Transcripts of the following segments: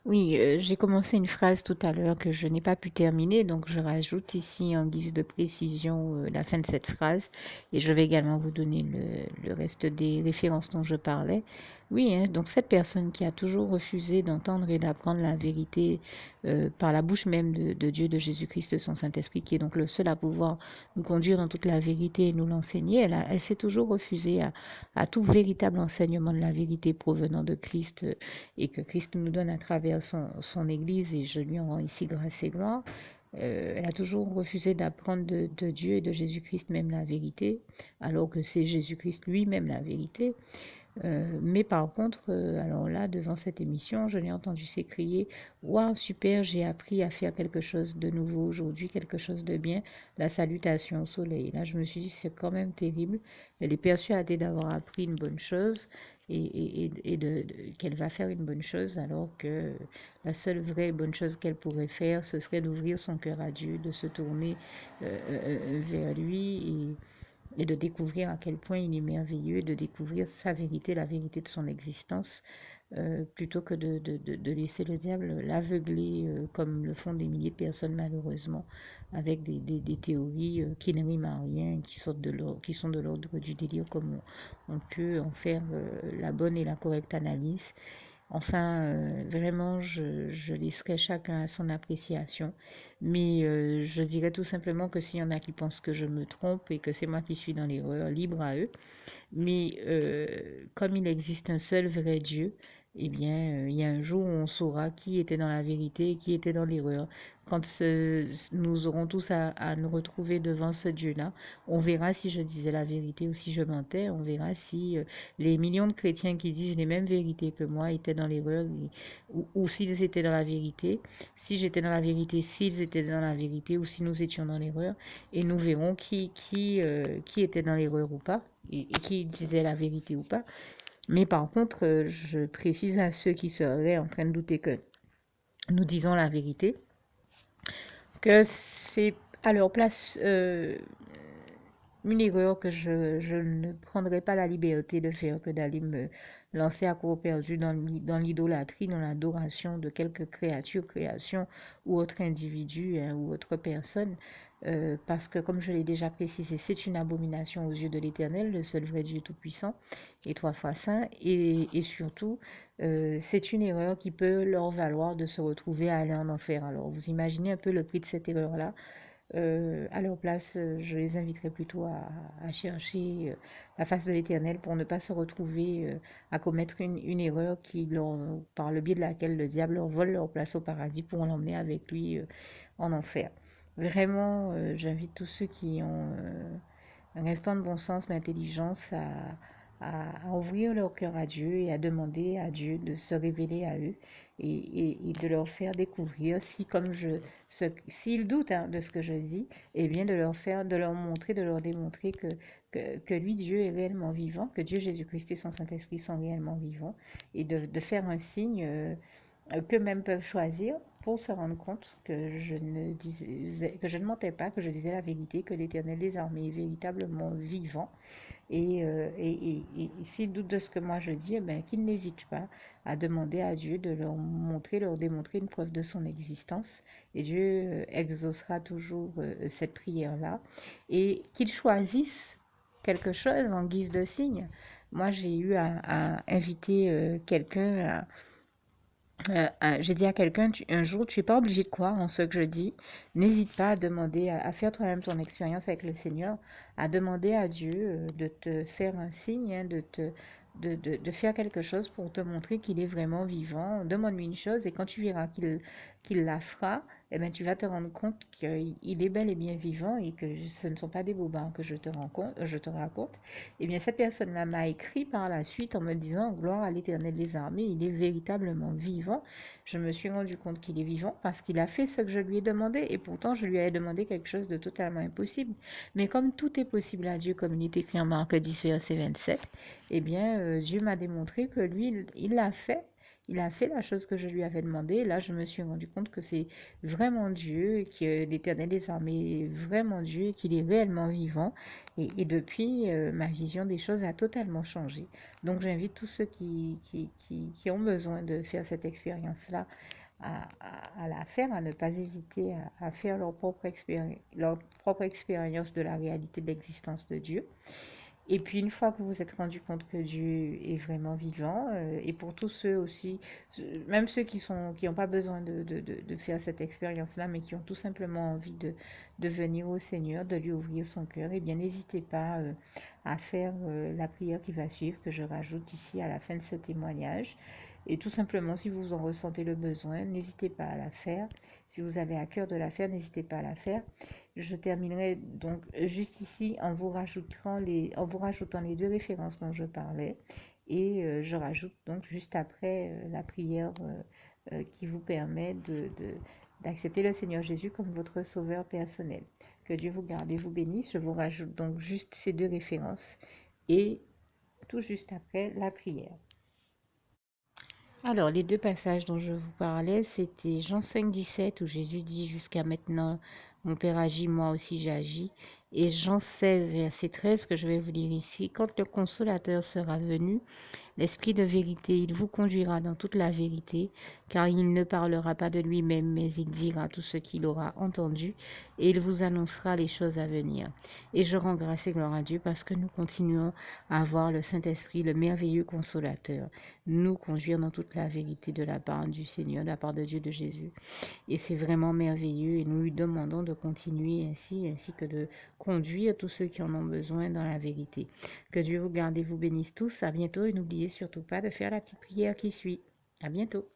Oui, j'ai commencé une phrase tout à l'heure que je n'ai pas pu terminer, donc je rajoute ici en guise de précision la fin de cette phrase et je vais également vous donner le reste des références dont je parlais. Oui, hein, donc cette personne qui a toujours refusé d'entendre et d'apprendre la vérité par la bouche même de Dieu, de Jésus-Christ, de son Saint-Esprit, qui est donc le seul à pouvoir nous conduire dans toute la vérité et nous l'enseigner, elle s'est toujours refusée à tout véritable enseignement de la vérité provenant de Christ et que Christ nous donne à travers son Église, et je lui en rends ici grâce et gloire. Elle a toujours refusé d'apprendre de Dieu et de Jésus-Christ même la vérité, alors que c'est Jésus-Christ lui-même la vérité. Mais par contre, alors là, devant cette émission, je l'ai entendu s'écrier: waouh, super, j'ai appris à faire quelque chose de nouveau aujourd'hui, quelque chose de bien, la salutation au soleil. Là, je me suis dit: c'est quand même terrible. Elle est persuadée d'avoir appris une bonne chose qu'elle va faire une bonne chose, alors que la seule vraie bonne chose qu'elle pourrait faire, ce serait d'ouvrir son cœur à Dieu, de se tourner vers lui et de découvrir à quel point il est merveilleux, de découvrir sa vérité, la vérité de son existence, plutôt que de laisser le diable l'aveugler, comme le font des milliers de personnes malheureusement, avec des théories qui ne riment à rien, qui sont de l'ordre du délire, comme on peut en faire la bonne et la correcte analyse. Enfin, vraiment, je laisserai chacun à son appréciation. Mais je dirais tout simplement que s'il y en a qui pensent que je me trompe et que c'est moi qui suis dans l'erreur, libre à eux. Mais comme il existe un seul vrai Dieu, eh bien, il y a un jour où on saura qui était dans la vérité et qui était dans l'erreur. Quand nous aurons tous à nous retrouver devant ce Dieu-là, on verra si je disais la vérité ou si je mentais. On verra si les millions de chrétiens qui disent les mêmes vérités que moi étaient dans l'erreur ou s'ils étaient dans la vérité. Si j'étais dans la vérité, s'ils étaient dans la vérité ou si nous étions dans l'erreur. Et nous verrons qui était dans l'erreur ou pas et qui disait la vérité ou pas. Mais par contre, je précise à ceux qui seraient en train de douter que nous disons la vérité, que c'est à leur place une erreur que je ne prendrai pas la liberté de faire que d'aller me lancer à court perdu dans l'idolâtrie, dans l'adoration de quelque créature, création ou autre individu hein, ou autre personne. Parce que, comme je l'ai déjà précisé, c'est une abomination aux yeux de l'Éternel, le seul vrai Dieu tout-puissant et trois fois saint. Et surtout, c'est une erreur qui peut leur valoir de se retrouver à aller en enfer. Alors, vous imaginez un peu le prix de cette erreur-là. À leur place, je les inviterais plutôt à chercher la face de l'Éternel pour ne pas se retrouver à commettre une erreur par le biais de laquelle le diable leur vole leur place au paradis pour l'emmener avec lui en enfer. Vraiment, j'invite tous ceux qui ont un instant de bon sens, d'intelligence à ouvrir leur cœur à Dieu et à demander à Dieu de se révéler à eux et de leur faire découvrir si, s'ils doutent hein, de ce que je dis, eh bien de leur montrer, de leur démontrer que lui, Dieu, est réellement vivant, que Dieu, Jésus-Christ et son Saint-Esprit sont réellement vivants et de faire un signe qu'eux-mêmes peuvent choisir pour se rendre compte que je ne mentais pas, que je disais la vérité, que l'Éternel des armées est véritablement vivant. Et s'ils doutent de ce que moi je dis, eh ben, qu'ils n'hésitent pas à demander à Dieu de leur montrer, leur démontrer une preuve de son existence. Et Dieu exaucera toujours cette prière-là. Et qu'ils choisissent quelque chose en guise de signe. Moi, j'ai eu à inviter quelqu'un j'ai dit à quelqu'un, un jour, tu n'es pas obligé de croire en ce que je dis. N'hésite pas à demander, à faire toi-même ton expérience avec le Seigneur, à demander à Dieu de te faire un signe, hein, de faire quelque chose pour te montrer qu'il est vraiment vivant. Demande-lui une chose et quand tu verras qu'il la fera, eh ben, tu vas te rendre compte qu'il est bel et bien vivant et que ce ne sont pas des bobards que je te raconte. Eh bien, cette personne-là m'a écrit par la suite en me disant: gloire à l'Éternel des armées, il est véritablement vivant. Je me suis rendu compte qu'il est vivant parce qu'il a fait ce que je lui ai demandé et pourtant je lui avais demandé quelque chose de totalement impossible. Mais comme tout est possible à Dieu, comme il est écrit en Marc 10, verset 27, eh bien, Dieu m'a démontré que lui, il l'a fait il a fait la chose que je lui avais demandé. Et là, je me suis rendu compte que c'est vraiment Dieu, que l'Éternel des armées est vraiment Dieu, qu'il est réellement vivant. Et depuis, ma vision des choses a totalement changé. Donc, j'invite tous ceux qui ont besoin de faire cette expérience-là à la faire, à ne pas hésiter à faire leur propre expérience de la réalité de l'existence de Dieu. Et puis une fois que vous vous êtes rendu compte que Dieu est vraiment vivant, et pour tous ceux aussi, même ceux qui n'ont pas besoin de faire cette expérience-là, mais qui ont tout simplement envie de venir au Seigneur, de lui ouvrir son cœur, eh bien n'hésitez pas à faire la prière qui va suivre, que je rajoute ici à la fin de ce témoignage. Et tout simplement, si vous en ressentez le besoin, n'hésitez pas à la faire. Si vous avez à cœur de la faire, n'hésitez pas à la faire. Je terminerai donc juste ici en vous rajoutant les deux références dont je parlais. Et je rajoute donc juste après la prière qui vous permet d'accepter le Seigneur Jésus comme votre sauveur personnel. Que Dieu vous garde et vous bénisse. Je vous rajoute donc juste ces deux références et tout juste après la prière. Alors, les deux passages dont je vous parlais, c'était Jean 5, 17, où Jésus dit jusqu'à maintenant, mon Père agit, moi aussi j'agis. Et Jean 16, verset 13, que je vais vous lire ici, quand le consolateur sera venu, l'Esprit de vérité, il vous conduira dans toute la vérité, car il ne parlera pas de lui-même, mais il dira tout ce qu'il aura entendu, et il vous annoncera les choses à venir. Et je rends grâce et gloire à Dieu parce que nous continuons à avoir le Saint-Esprit, le merveilleux consolateur, nous conduire dans toute la vérité de la part du Seigneur, de la part de Dieu, de Jésus. Et c'est vraiment merveilleux, et nous lui demandons de continuer ainsi que de conduire tous ceux qui en ont besoin dans la vérité. Que Dieu vous garde et vous bénisse tous. À bientôt et n'oubliez surtout pas de faire la petite prière qui suit. À bientôt.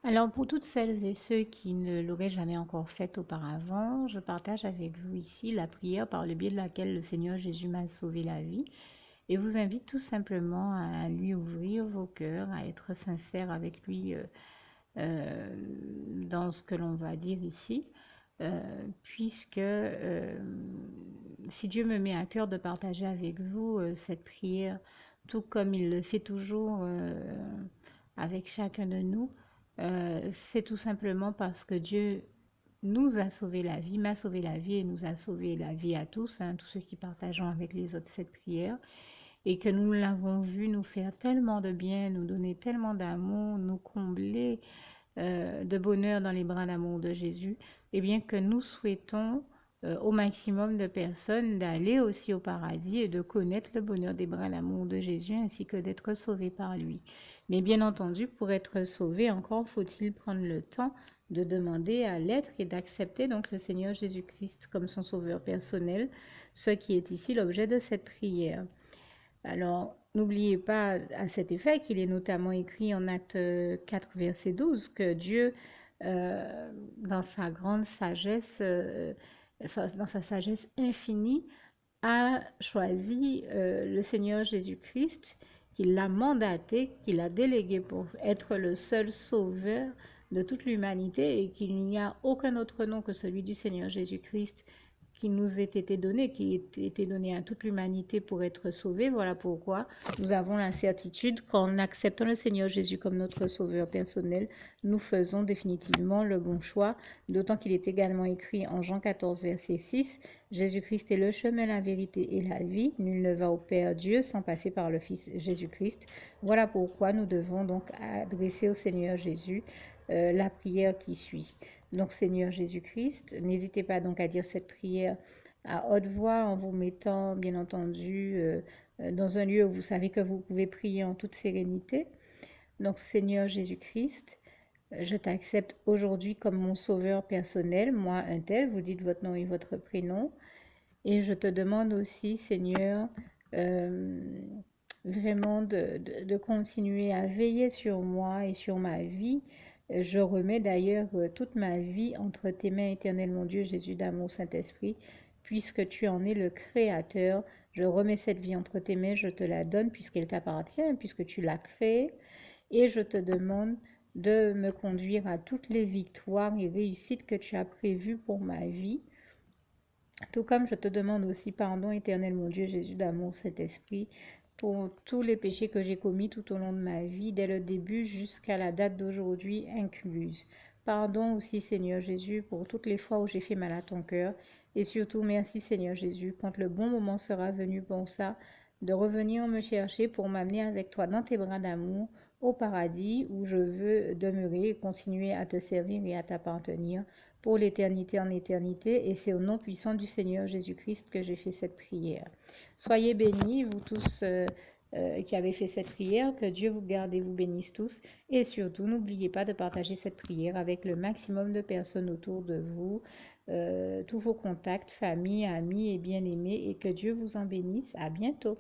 Alors pour toutes celles et ceux qui ne l'auraient jamais encore faite auparavant, je partage avec vous ici la prière par le biais de laquelle le Seigneur Jésus m'a sauvé la vie et vous invite tout simplement à lui ouvrir vos cœurs, à être sincère avec lui dans ce que l'on va dire ici. Puisque si Dieu me met à cœur de partager avec vous cette prière, tout comme il le fait toujours avec chacun de nous, c'est tout simplement parce que Dieu nous a sauvé la vie, m'a sauvé la vie et nous a sauvé la vie à tous, hein, tous ceux qui partageons avec les autres cette prière, et que nous l'avons vu nous faire tellement de bien, nous donner tellement d'amour, nous combler de bonheur dans les bras d'amour de Jésus, et bien que nous souhaitons au maximum de personnes d'aller aussi au paradis et de connaître le bonheur des bras d'amour de Jésus ainsi que d'être sauvés par lui. Mais bien entendu, pour être sauvé, encore faut-il prendre le temps de demander à l'être et d'accepter donc le Seigneur Jésus-Christ comme son sauveur personnel, ce qui est ici l'objet de cette prière. Alors, n'oubliez pas à cet effet qu'il est notamment écrit en Acte 4, verset 12, que Dieu, dans sa grande sagesse, dans sa sagesse infinie, a choisi le Seigneur Jésus-Christ, qu'il l'a mandaté, qu'il a délégué pour être le seul sauveur de toute l'humanité et qu'il n'y a aucun autre nom que celui du Seigneur Jésus-Christ qui nous ait été donné, qui ait été donné à toute l'humanité pour être sauvé. Voilà pourquoi nous avons la certitude qu'en acceptant le Seigneur Jésus comme notre sauveur personnel, nous faisons définitivement le bon choix, d'autant qu'il est également écrit en Jean 14, verset 6, Jésus-Christ est le chemin, la vérité et la vie. Nul ne va au Père Dieu sans passer par le Fils Jésus-Christ. Voilà pourquoi nous devons donc adresser au Seigneur Jésus la prière qui suit. Donc Seigneur Jésus-Christ, n'hésitez pas donc à dire cette prière à haute voix en vous mettant bien entendu dans un lieu où vous savez que vous pouvez prier en toute sérénité. Donc Seigneur Jésus-Christ, je t'accepte aujourd'hui comme mon sauveur personnel, moi un tel, vous dites votre nom et votre prénom. Et je te demande aussi, Seigneur, vraiment de continuer à veiller sur moi et sur ma vie. Je remets d'ailleurs toute ma vie entre tes mains, éternel mon Dieu, Jésus d'amour, Saint-Esprit, puisque tu en es le Créateur. Je remets cette vie entre tes mains, je te la donne puisqu'elle t'appartient, puisque tu l'as créée. Et je te demande de me conduire à toutes les victoires et réussites que tu as prévues pour ma vie. Tout comme je te demande aussi pardon, éternel mon Dieu, Jésus d'amour, Saint-Esprit, pour tous les péchés que j'ai commis tout au long de ma vie, dès le début jusqu'à la date d'aujourd'hui incluse. Pardon aussi, Seigneur Jésus, pour toutes les fois où j'ai fait mal à ton cœur. Et surtout, merci, Seigneur Jésus, quand le bon moment sera venu pour ça, de revenir me chercher pour m'amener avec toi dans tes bras d'amour au paradis où je veux demeurer et continuer à te servir et à t'appartenir pour l'éternité en éternité. Et c'est au nom puissant du Seigneur Jésus-Christ que j'ai fait cette prière. Soyez bénis, vous tous qui avez fait cette prière, que Dieu vous garde et vous bénisse tous. Et surtout, n'oubliez pas de partager cette prière avec le maximum de personnes autour de vous, tous vos contacts, famille, amis et bien-aimés, et que Dieu vous en bénisse. À bientôt.